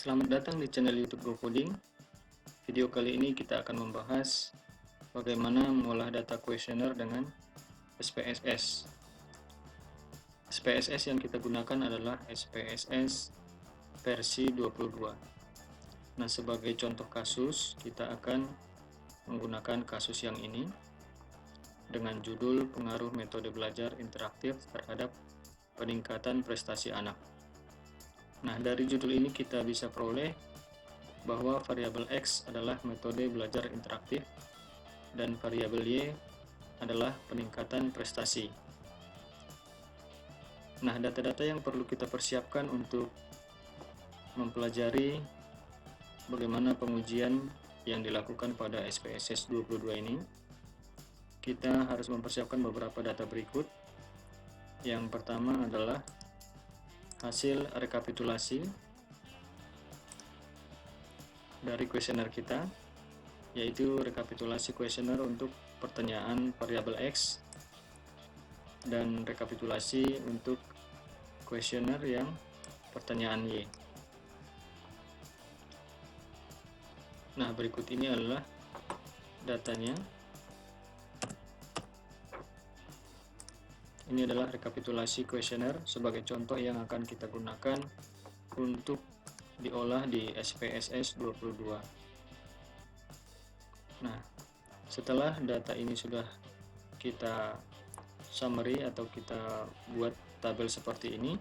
Selamat datang di channel YouTube GoCoding. Video kali ini kita akan membahas bagaimana mengolah data kuesioner dengan SPSS. SPSS yang kita gunakan adalah SPSS versi 22. Nah, sebagai contoh kasus, kita akan menggunakan kasus yang ini dengan judul pengaruh metode belajar interaktif terhadap peningkatan prestasi anak. Nah, dari judul ini kita bisa peroleh bahwa variabel X adalah metode belajar interaktif dan variabel Y adalah peningkatan prestasi. Nah, data-data yang perlu kita persiapkan untuk mempelajari bagaimana pengujian yang dilakukan pada SPSS 22 ini, kita harus mempersiapkan beberapa data berikut. Yang pertama adalah hasil rekapitulasi dari kuesioner kita, yaitu rekapitulasi kuesioner untuk pertanyaan variabel X dan rekapitulasi untuk kuesioner yang pertanyaan Y. Nah, berikut ini adalah datanya. Ini adalah rekapitulasi kuesioner sebagai contoh yang akan kita gunakan untuk diolah di SPSS 22. Nah, setelah data ini sudah kita summary atau kita buat tabel seperti ini,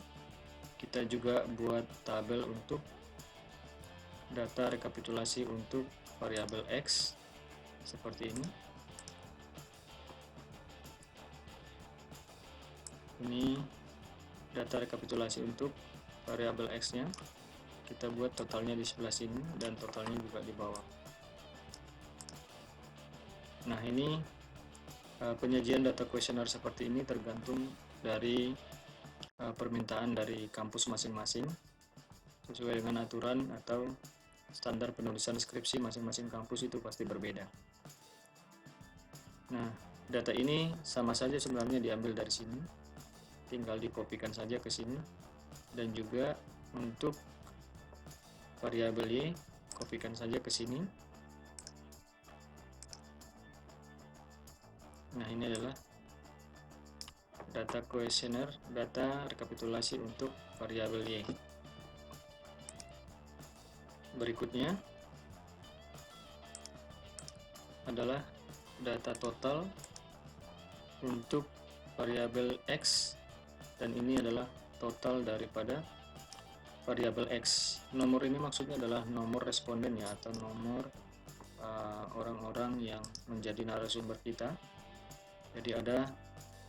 kita juga buat tabel untuk data rekapitulasi untuk variabel X seperti ini. Ini data rekapitulasi untuk variabel X-nya. Kita buat totalnya di sebelah sini dan totalnya juga di bawah. Nah, ini penyajian data kuesioner seperti ini tergantung dari permintaan dari kampus masing-masing sesuai dengan aturan atau standar penulisan skripsi masing-masing kampus itu pasti berbeda. Nah, data ini sama saja sebenarnya diambil dari sini, tinggal dikopikan saja ke sini, dan juga untuk variabel Y kopikan saja ke sini. Nah, ini adalah data kuesioner, data rekapitulasi untuk variabel Y. Berikutnya adalah data total untuk variabel X, dan ini adalah total daripada variabel X. Nomor ini maksudnya adalah nomor responden ya, atau nomor orang-orang yang menjadi narasumber kita. Jadi ada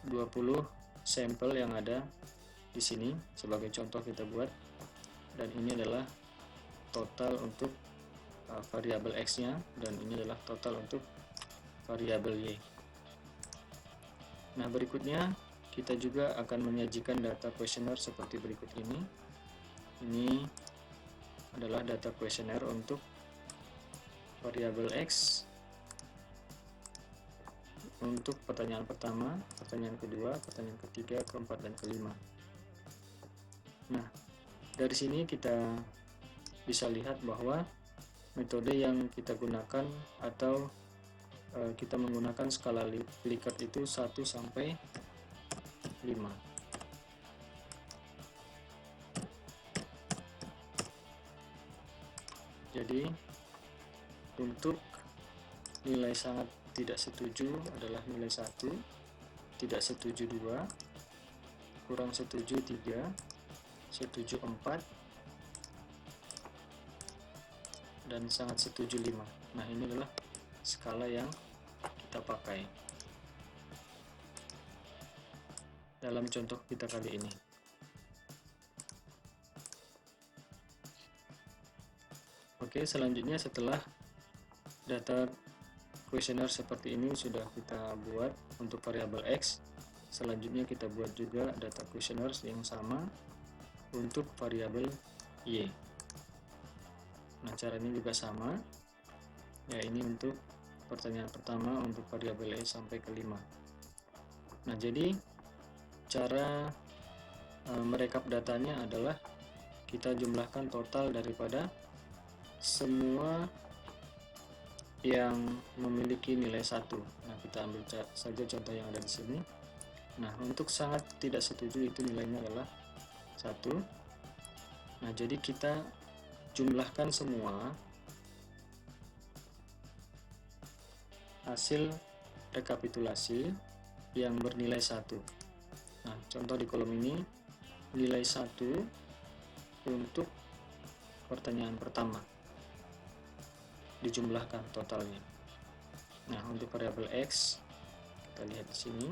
20 sampel yang ada di sini sebagai contoh kita buat, dan ini adalah total untuk variabel X-nya, dan ini adalah total untuk variabel Y. Nah, berikutnya kita juga akan menyajikan data kuesioner seperti berikut ini. Ini adalah data kuesioner untuk variabel X untuk pertanyaan pertama, pertanyaan kedua, pertanyaan ketiga, keempat, dan kelima. Nah, dari sini kita bisa lihat bahwa metode yang kita gunakan atau kita menggunakan skala Likert itu 1 sampai 5. Jadi untuk nilai sangat tidak setuju adalah nilai 1, tidak setuju 2, kurang setuju 3, setuju 4, dan sangat setuju 5. Nah, ini adalah skala yang kita pakai dalam contoh kita kali ini. Oke, selanjutnya setelah data kuesioner seperti ini sudah kita buat untuk variabel X, selanjutnya kita buat juga data kuesioner yang sama untuk variabel Y. Nah, caranya juga sama. Ya, ini untuk pertanyaan pertama untuk variabel Y sampai ke 5. Nah, jadi cara merekap datanya adalah kita jumlahkan total daripada semua yang memiliki nilai 1. Nah, kita ambil saja contoh yang ada di sini. Nah, untuk sangat tidak setuju itu nilainya adalah 1. Nah, jadi kita jumlahkan semua hasil rekapitulasi yang bernilai 1. Nah, contoh di kolom ini nilai 1 untuk pertanyaan pertama dijumlahkan totalnya. Nah, untuk variabel X kita lihat di sini.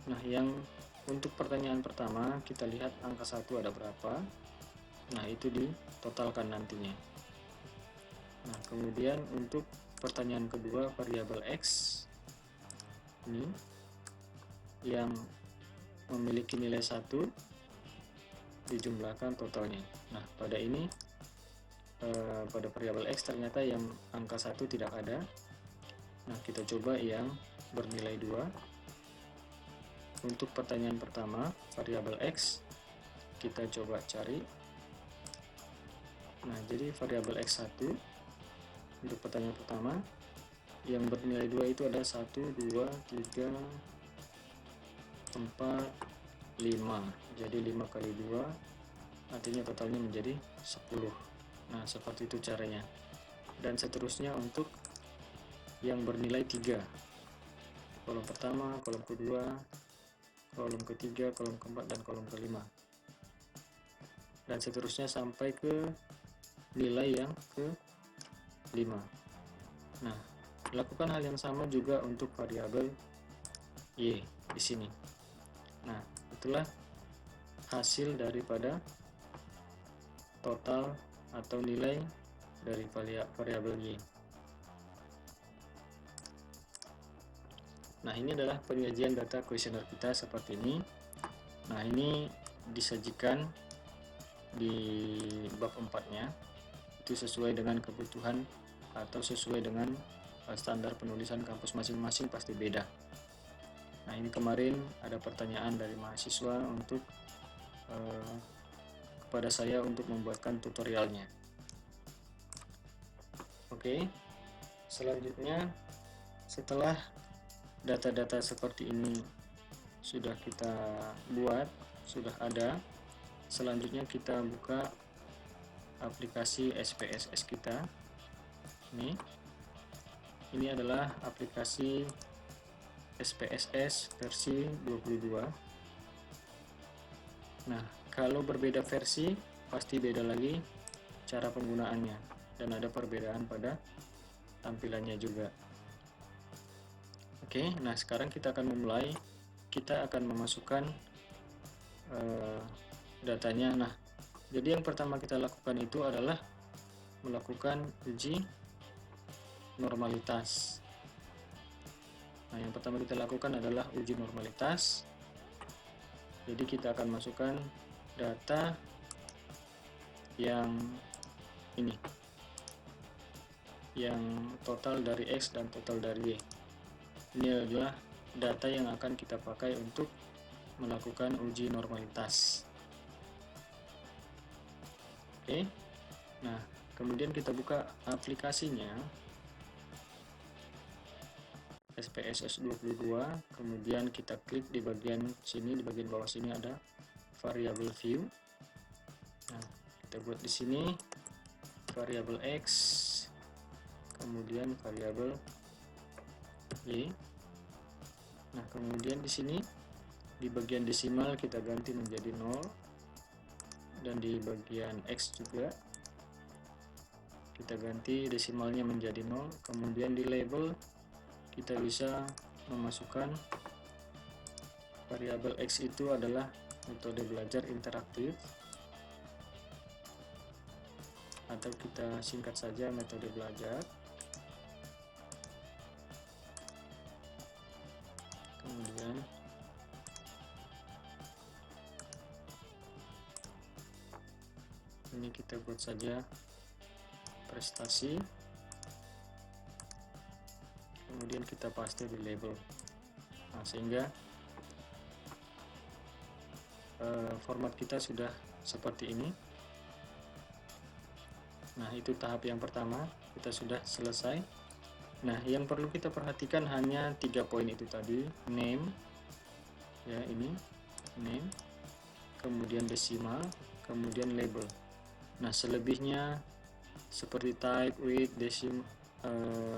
Nah, yang untuk pertanyaan pertama kita lihat angka 1 ada berapa. Nah, itu ditotalkan nantinya. Nah, kemudian untuk pertanyaan kedua variabel X ini yang memiliki nilai 1 dijumlahkan totalnya. Nah, pada ini pada variabel X ternyata yang angka 1 tidak ada. Nah, kita coba yang bernilai 2. Untuk pertanyaan pertama variabel X kita coba cari. Nah, jadi variabel X1 untuk pertanyaan pertama yang bernilai 2 itu ada 1, 2, 3, 4, 5. Jadi 5 kali 2 artinya totalnya menjadi 10. Nah, seperti itu caranya. Dan seterusnya untuk yang bernilai 3. Kolom pertama, kolom kedua, kolom ketiga, kolom keempat, dan kolom kelima. Dan seterusnya sampai ke nilai yang ke-5. Nah, lakukan hal yang sama juga untuk variabel Y di sini. Nah, itulah hasil daripada total atau nilai dari variabel Y. Nah, ini adalah penyajian data kuesioner kita seperti ini. Nah, ini disajikan di bab 4-nya. Itu sesuai dengan kebutuhan atau sesuai dengan standar penulisan kampus masing-masing pasti beda. Nah, ini kemarin ada pertanyaan dari mahasiswa untuk kepada saya untuk membuatkan tutorialnya. Oke, selanjutnya setelah data-data seperti ini sudah kita buat, sudah ada, selanjutnya kita buka aplikasi SPSS kita. Ini adalah aplikasi SPSS versi 22. Nah, kalau berbeda versi pasti beda lagi cara penggunaannya dan ada perbedaan pada tampilannya juga. Oke, nah sekarang kita akan memulai. Kita akan memasukkan datanya. Nah, jadi yang pertama kita lakukan itu adalah melakukan uji normalitas. Nah, yang pertama kita lakukan adalah uji normalitas. Jadi kita akan masukkan data yang ini, yang total dari X dan total dari Y. Ini adalah data yang akan kita pakai untuk melakukan uji normalitas. Oke. Nah, kemudian kita buka aplikasinya SPSS 22, kemudian kita klik di bagian sini, di bagian bawah sini ada variable view. Nah, kita buat di sini variable X, kemudian variable Y. Nah, kemudian di sini di bagian desimal kita ganti menjadi 0, dan di bagian X juga kita ganti desimalnya menjadi 0. Kemudian di label kita bisa memasukkan variabel X itu adalah metode belajar interaktif, atau kita singkat saja metode belajar. Kemudian ini kita buat saja prestasi, kemudian kita paste di label. Nah, sehingga format kita sudah seperti ini. Nah, itu tahap yang pertama, kita sudah selesai. Nah, yang perlu kita perhatikan hanya 3 poin itu tadi, name, ya ini, name, kemudian decimal, kemudian label. Nah, selebihnya seperti type, width,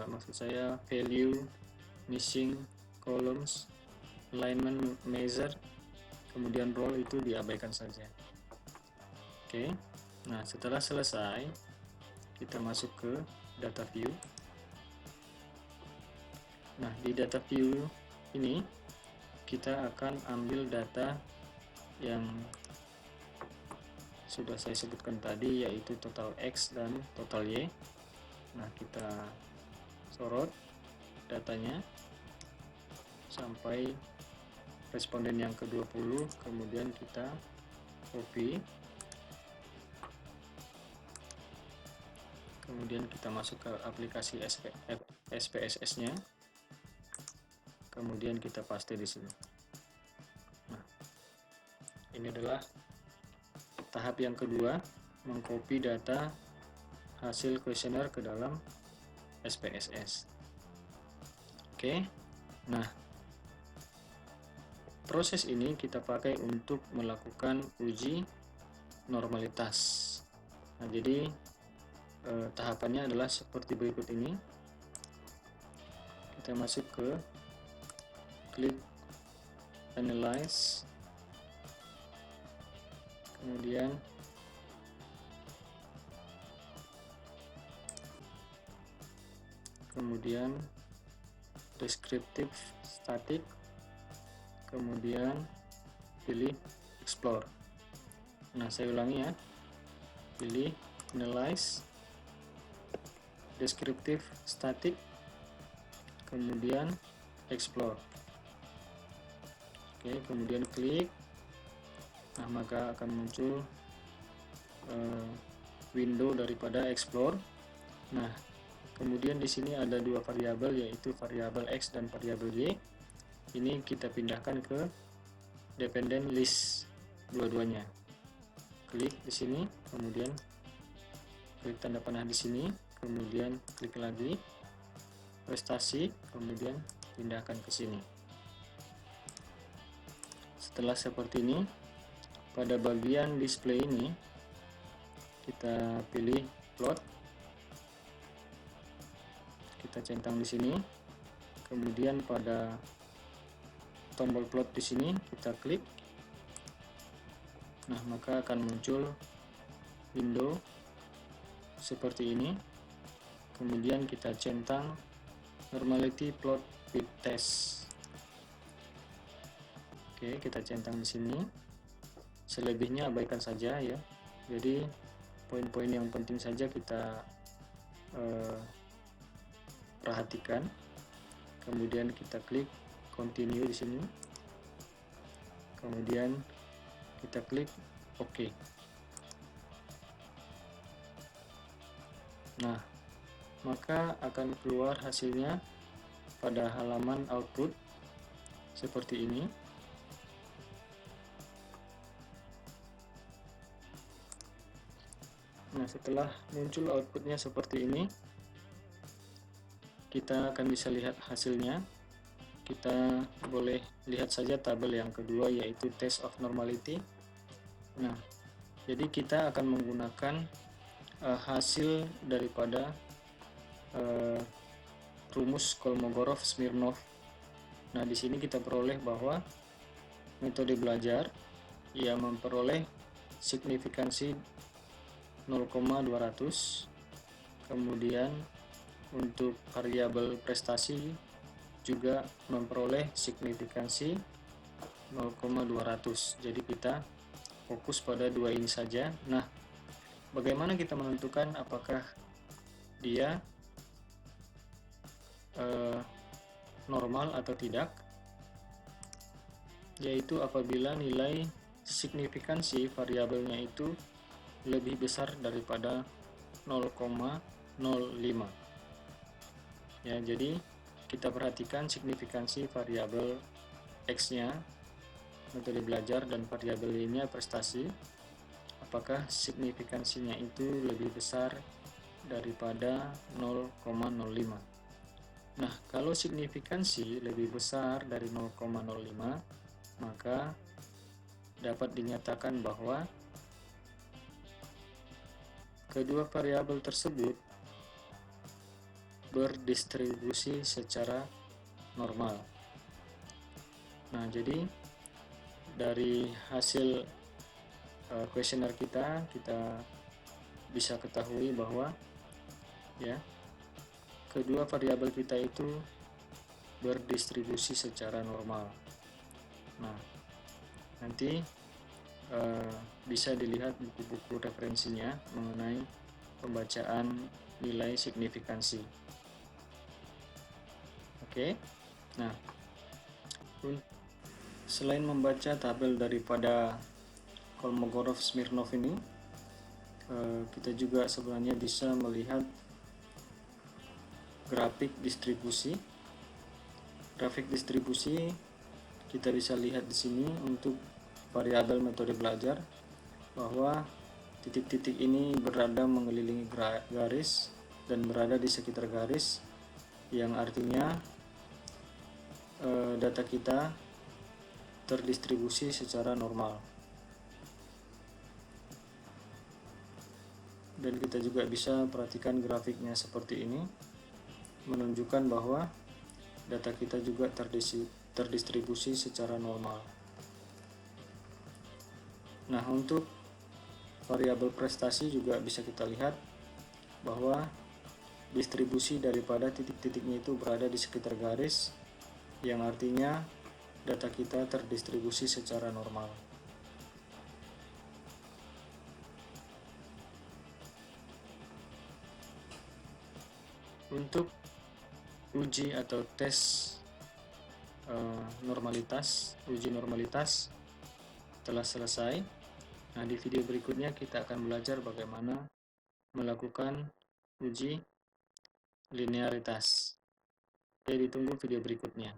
maksud saya value, missing, columns, alignment, measure, kemudian row itu diabaikan saja. Oke, nah setelah selesai, kita masuk ke data view. Nah, di data view ini kita akan ambil data yang sudah saya sebutkan tadi, yaitu total X dan total Y. Nah, kita sorot datanya sampai responden yang ke-20, kemudian kita copy, kemudian kita masuk ke aplikasi SPSS-nya, kemudian kita paste di sini. Nah, ini adalah tahap yang kedua, mengcopy data hasil kuesioner ke dalam SPSS. Oke, nah proses ini kita pakai untuk melakukan uji normalitas. Nah, jadi tahapannya adalah seperti berikut ini. Kita masuk ke klik analyze, kemudian descriptive static, kemudian pilih explore. Nah, saya ulangi ya, pilih analyze, descriptive static, kemudian explore. Oke, kemudian klik. Nah, maka akan muncul window daripada explore. Nah, kemudian di sini ada dua variabel, yaitu variabel X dan variabel Y. Ini kita pindahkan ke dependent list dua-duanya. Klik di sini, kemudian klik tanda panah di sini, kemudian klik lagi prestasi, kemudian pindahkan ke sini. Setelah seperti ini, pada bagian display ini kita pilih plot, kita centang di sini, kemudian pada tombol plot di sini kita klik. Nah, maka akan muncul window seperti ini. Kemudian kita centang normality plot with test. Oke, kita centang di sini. Selebihnya abaikan saja ya. Jadi poin-poin yang penting saja kita perhatikan. Kemudian kita klik continue di sini. Kemudian kita klik OK. Nah, maka akan keluar hasilnya pada halaman output seperti ini. Nah, setelah muncul outputnya seperti ini, kita akan bisa lihat hasilnya. Kita boleh lihat saja tabel yang kedua, yaitu test of normality. Nah, jadi kita akan menggunakan hasil daripada rumus Kolmogorov-Smirnov. Nah, di sini kita peroleh bahwa metode belajar ia memperoleh signifikansi 0,200, kemudian untuk variabel prestasi juga memperoleh signifikansi 0,200. Jadi kita fokus pada dua ini saja. Nah, bagaimana kita menentukan apakah dia normal atau tidak? Yaitu apabila nilai signifikansi variabelnya itu lebih besar daripada 0,05. Ya, jadi kita perhatikan signifikansi variabel X-nya metode belajar dan variabel Y-nya prestasi. Apakah signifikansinya itu lebih besar daripada 0,05. Nah, kalau signifikansi lebih besar dari 0,05, maka dapat dinyatakan bahwa kedua variabel tersebut berdistribusi secara normal. Nah, jadi dari hasil kuesioner kita bisa ketahui bahwa ya kedua variabel kita itu berdistribusi secara normal. Nah, nanti bisa dilihat buku-buku referensinya mengenai pembacaan nilai signifikansi. Oke. Nah, selain membaca tabel daripada Kolmogorov-Smirnov ini, kita juga sebenarnya bisa melihat grafik distribusi. Grafik distribusi kita bisa lihat di sini untuk variabel metode belajar bahwa titik-titik ini berada mengelilingi garis dan berada di sekitar garis, yang artinya data kita terdistribusi secara normal. Dan kita juga bisa perhatikan grafiknya seperti ini, menunjukkan bahwa data kita juga terdistribusi secara normal. Nah, untuk variabel prestasi juga bisa kita lihat bahwa distribusi daripada titik-titiknya itu berada di sekitar garis, yang artinya data kita terdistribusi secara normal. Untuk uji atau tes uji normalitas telah selesai. Nah, di video berikutnya kita akan belajar bagaimana melakukan uji linearitas. Oke, ditunggu video berikutnya.